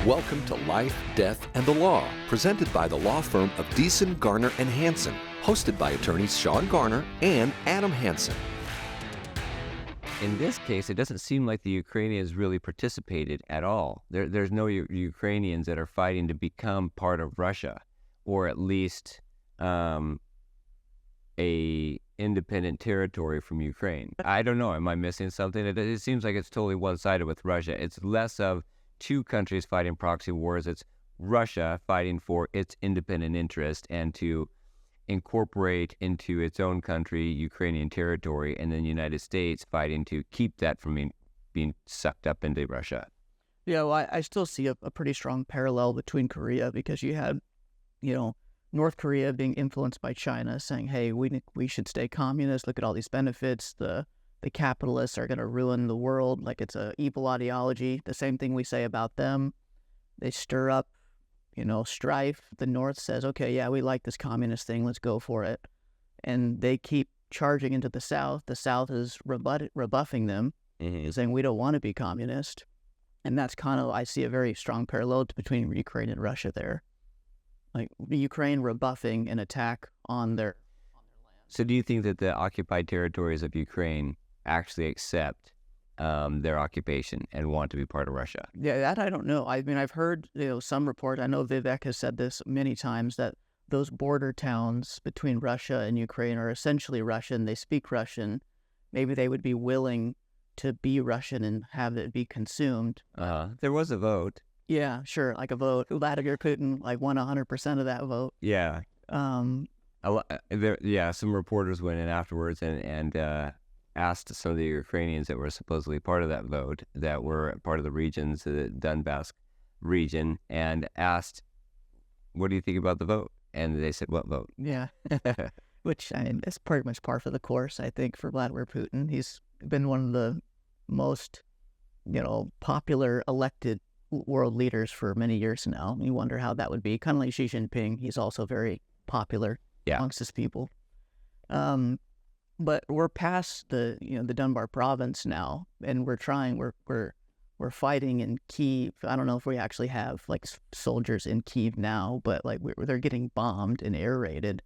Welcome to Life, Death, and the Law, presented by the law firm of Deason, Garner, and Hansen, hosted by attorneys Shawn Garner and Adam Hansen. In this case, it doesn't seem like the Ukrainians really participated at all. There's no Ukrainians that are fighting to become part of Russia, or at least a independent territory from Ukraine. I don't know. Am I missing something? It seems like it's totally one-sided with Russia. It's less of two countries fighting proxy wars. It's Russia fighting for its independent interest and to incorporate into its own country Ukrainian territory, and then the United States fighting to keep that from being sucked up into Russia. Yeah, well, I still see a pretty strong parallel between Korea, because you had, North Korea being influenced by China, saying, hey, we should stay communist. Look at all these benefits. The capitalists are going to ruin the world. Like, it's a evil ideology. The same thing we say about them. They stir up, strife. The North says, okay, yeah, we like this communist thing. Let's go for it. And they keep charging into the South. The South is rebuffing them, saying we don't want to be communist. And that's I see a very strong parallel between Ukraine and Russia there. Like, Ukraine rebuffing an attack on their land. So do you think that the occupied territories of Ukraine actually accept their occupation and want to be part of Russia? Yeah, that I don't know. I mean, I've heard some report. I know Vivek has said this many times, that those border towns between Russia and Ukraine are essentially Russian. They speak Russian. Maybe they would be willing to be Russian and have it be consumed. There was a vote. Yeah, sure, like a vote. Vladimir Putin won 100% of that vote. Yeah. Some reporters went in afterwards and asked some of the Ukrainians that were supposedly part of that vote, that were part of the regions, the Donbass region, and asked, what do you think about the vote? And they said, what vote? Yeah. Which, is pretty much par for the course, I think, for Vladimir Putin. He's been one of the most, popular elected world leaders for many years now. You wonder how that would be. Kind of like Xi Jinping. He's also very popular amongst his people. But we're past the Donbas province now, and we're fighting in Kyiv. I don't know if we actually have soldiers in Kyiv now, but they're getting bombed and air raided,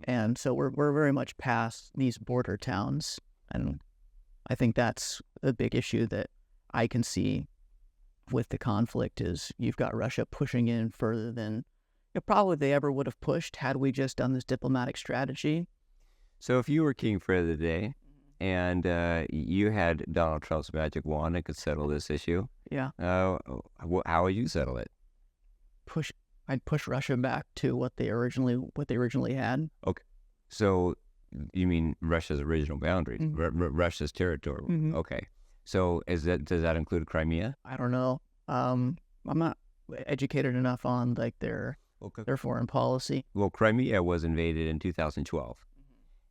and so we're very much past these border towns, and I think that's a big issue that I can see with the conflict. Is you've got Russia pushing in further than probably they ever would have pushed had we just done this diplomatic strategy. So if you were king for the day and you had Donald Trump's magic wand and could settle this issue, how would you settle it? I'd push Russia back to what they originally had. Okay. So you mean Russia's original boundaries, Russia's territory. Okay. So does that include Crimea? I don't know. I'm not educated enough on their foreign policy. Well, Crimea was invaded in 2012.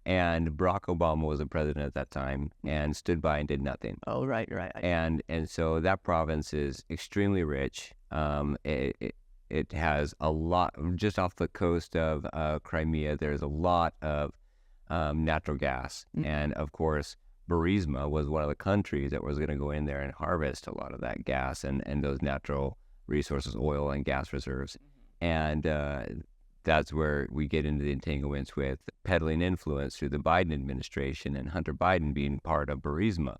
And Barack Obama was the president at that time and stood by and did nothing. Oh, right. And so that province is extremely rich. It has a lot, just off the coast of Crimea, there's a lot of natural gas. And of course, Burisma was one of the countries that was going to go in there and harvest a lot of that gas and those natural resources, oil and gas reserves. And that's where we get into the entanglements with peddling influence through the Biden administration and Hunter Biden being part of Burisma.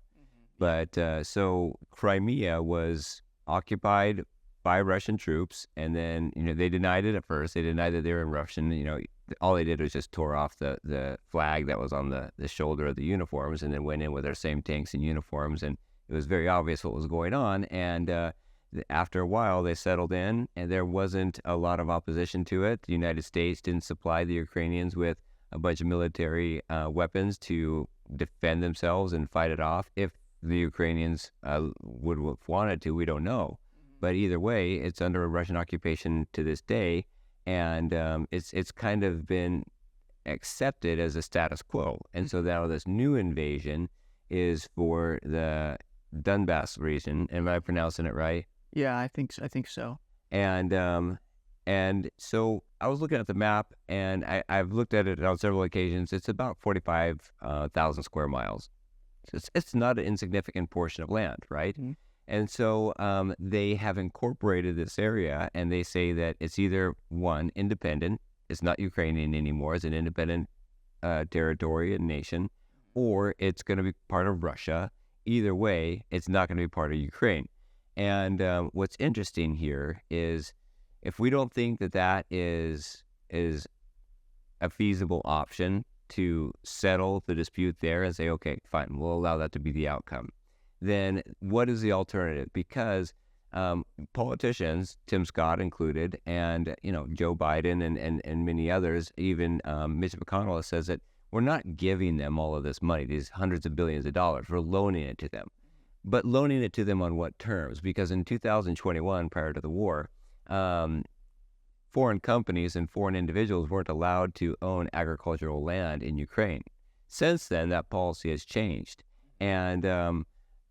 But so Crimea was occupied by Russian troops, and then they denied it at first. They denied that they were in Russian. All they did was just tore off the flag that was on the shoulder of the uniforms, and then went in with their same tanks and uniforms, and it was very obvious what was going on. And after a while, they settled in, and there wasn't a lot of opposition to it. The United States didn't supply the Ukrainians with a bunch of military weapons to defend themselves and fight it off. If the Ukrainians would have wanted to, we don't know. But either way, it's under a Russian occupation to this day, and it's kind of been accepted as a status quo. And so now this new invasion is for the Donbass region. Am I pronouncing it right? Yeah, I think so. And so I was looking at the map, and I've looked at it on several occasions. It's about 45,000 square miles. It's not an insignificant portion of land, right? And so they have incorporated this area, and they say that it's either one, independent, it's not Ukrainian anymore, it's an independent territory and nation, or it's going to be part of Russia. Either way, it's not going to be part of Ukraine. And what's interesting here is if we don't think that that is a feasible option to settle the dispute there and say, okay, fine, we'll allow that to be the outcome, then what is the alternative? Because politicians, Tim Scott included, and Joe Biden and many others, even Mitch McConnell says that we're not giving them all of this money, these hundreds of billions of dollars. We're loaning it to them. But loaning it to them on what terms? Because in 2021, prior to the war, foreign companies and foreign individuals weren't allowed to own agricultural land in Ukraine. Since then, that policy has changed. And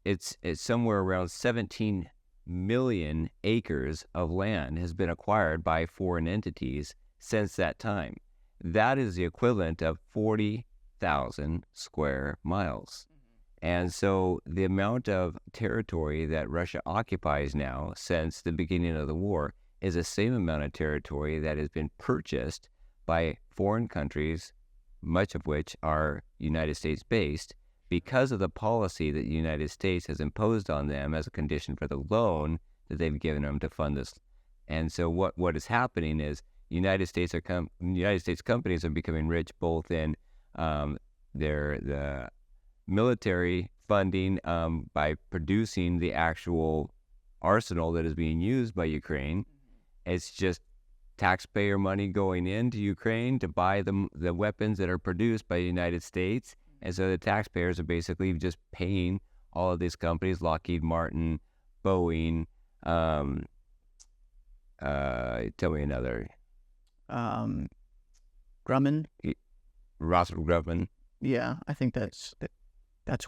it's somewhere around 17 million acres of land has been acquired by foreign entities since that time. That is the equivalent of 40,000 square miles. And so the amount of territory that Russia occupies now since the beginning of the war is the same amount of territory that has been purchased by foreign countries, much of which are United States based, because of the policy that the United States has imposed on them as a condition for the loan that they've given them to fund this. And so what is happening is United States companies are becoming rich both in the military funding by producing the actual arsenal that is being used by Ukraine. It's just taxpayer money going into Ukraine to buy the weapons that are produced by the United States. And so the taxpayers are basically just paying all of these companies, Lockheed Martin, Boeing, tell me another. Grumman. Roswell Grumman. Yeah, I think that's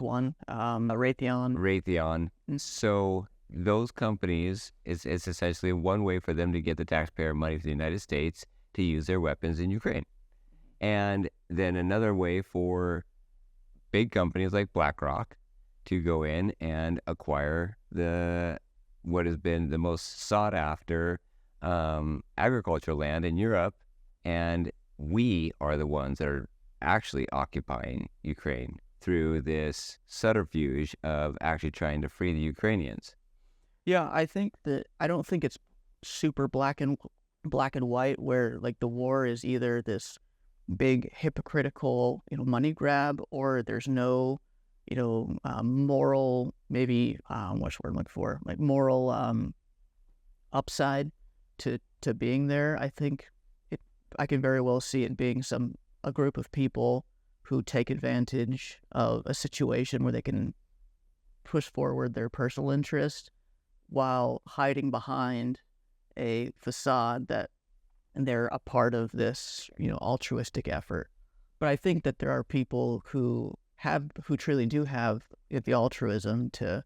one. Raytheon. Raytheon. So those companies, it's essentially one way for them to get the taxpayer money to the United States to use their weapons in Ukraine. And then another way for big companies like BlackRock to go in and acquire what has been the most sought after agricultural land in Europe. And we are the ones that are actually occupying Ukraine through this subterfuge of actually trying to free the Ukrainians. Yeah, I don't think it's super black and white where like the war is either this big hypocritical, money grab, or there's no, moral, maybe, what's the word I'm looking for? Like moral upside to being there. I think I can very well see it being a group of people who take advantage of a situation where they can push forward their personal interest while hiding behind a facade that they're a part of this, altruistic effort. But I think that there are people who truly do have the altruism to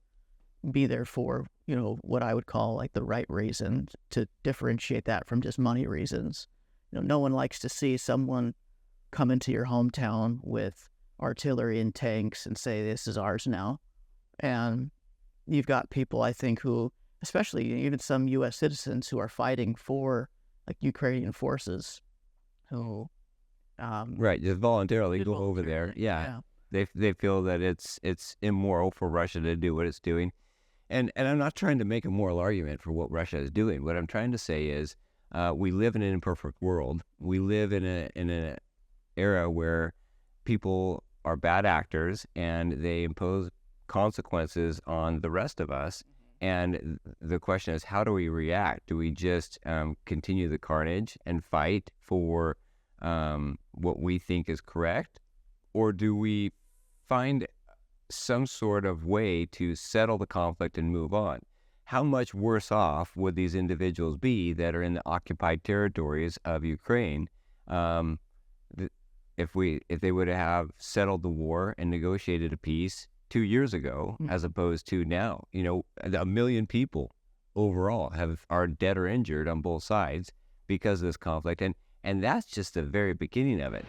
be there for, what I would call like the right reasons, to differentiate that from just money reasons. No one likes to see someone come into your hometown with artillery and tanks and say, this is ours now. And you've got people, I think, who, especially even some U.S. citizens who are fighting for like Ukrainian forces who... right, just voluntarily go over there. Yeah. They feel that it's immoral for Russia to do what it's doing. And I'm not trying to make a moral argument for what Russia is doing. What I'm trying to say is we live in an imperfect world. We live in an era where people are bad actors and they impose consequences on the rest of us. And the question is, how do we react? Do we just continue the carnage and fight for what we think is correct? Or do we find some sort of way to settle the conflict and move on? How much worse off would these individuals be that are in the occupied territories of Ukraine if they would have settled the war and negotiated a peace 2 years ago, as opposed to now? 1 million people overall are dead or injured on both sides because of this conflict, and that's just the very beginning of it.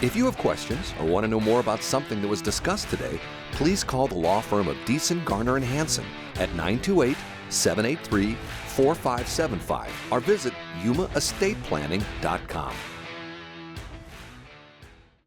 If you have questions or want to know more about something that was discussed today, please call the law firm of Deason, Garner, and Hansen at 928-783-4575 or visit yumaestateplanning.com.